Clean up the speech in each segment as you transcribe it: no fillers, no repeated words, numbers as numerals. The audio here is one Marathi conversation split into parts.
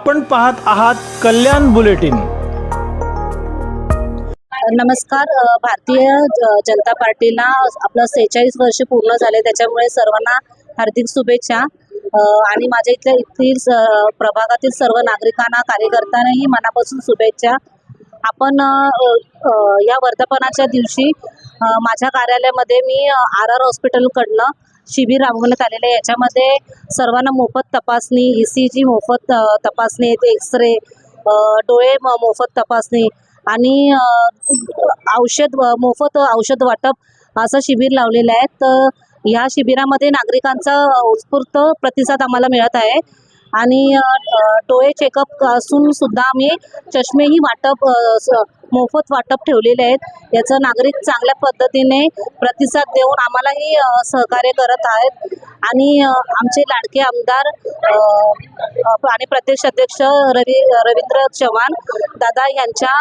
आपण पाहत आहात कल्याण बुलेटिन। नमस्कार। भारतीय जनता पार्टीला आपलं 46 वर्ष पूर्ण झाले, त्याच्यामुळे सर्वांना हार्दिक शुभेच्छा। आणि माझ्या येथील प्रभागातील सर्व नागरिकांना, कार्यकर्त्यांनाही मनापासून शुभेच्छा। आपण या वर्धापनाच्या दिवशी माझ्या कार्यालयामध्ये मी RR हॉस्पिटलकडनं शिबिर राबवण्यात आलेले आहे। याच्यामध्ये सर्वांना मोफत तपासणी, ECG मोफत तपासणी, एक्सरे, डोळे मोफत तपासणी आणि मोफत औषध वाटप असं शिबिर लावलेलं आहे। तर ह्या शिबिरामध्ये नागरिकांचा उत्स्फूर्त प्रतिसाद आम्हाला मिळत आहे आणि डोळे चेकअप असून सुद्धा आम्ही चष्मेही मोफत वाटप ठेवलेले आहेत। याचं नागरिक चांगल्या पद्धतीने प्रतिसाद देऊन आम्हालाही सहकार्य करत आहेत। आणि आमचे लाडके आमदार आणि प्रदेश अध्यक्ष रवींद्र चव्हाण दादा यांच्या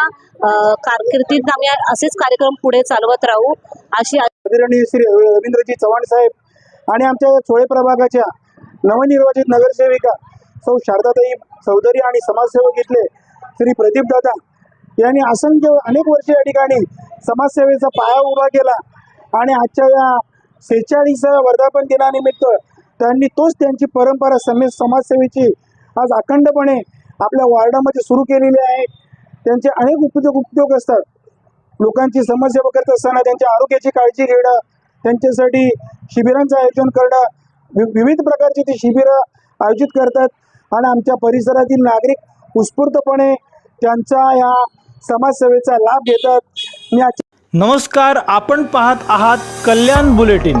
कारकिर्दीत आम्ही असेच कार्यक्रम पुढे चालवत राहू अशी आदरणीय श्री रवींद्रजी चव्हाण साहेब आणि आमच्या चोळे प्रभागाच्या नवनिर्वाचित नगरसेविका सौ शारदाताई चौधरी आणि समाजसेवक इथले श्री प्रदीप दादा यांनी अनेक वर्षे या ठिकाणी समाजसेवेचा पाया उभा केला आणि आजच्या या 46व्या वर्धापन दिनानिमित्त त्यांची परंपरा समाजसेवेची आज अखंडपणे आपल्या वार्डामध्ये सुरू केलेली आहे। त्यांचे अनेक उद्योग असतात। लोकांची समाजसेवा करत असताना त्यांच्या आरोग्याची काळजी घेणं, त्यांच्यासाठी शिबिरांचं आयोजन करणं, विविध प्रकारचे ते शिबिरं आयोजित करतात आणि आमच्या परिसरातील नागरिक उत्स्फूर्तपणे त्यांचा या समाजसेवेचा लाभ घेतात। नमस्कार, आपण पाहत आहात कल्याण बुलेटिन।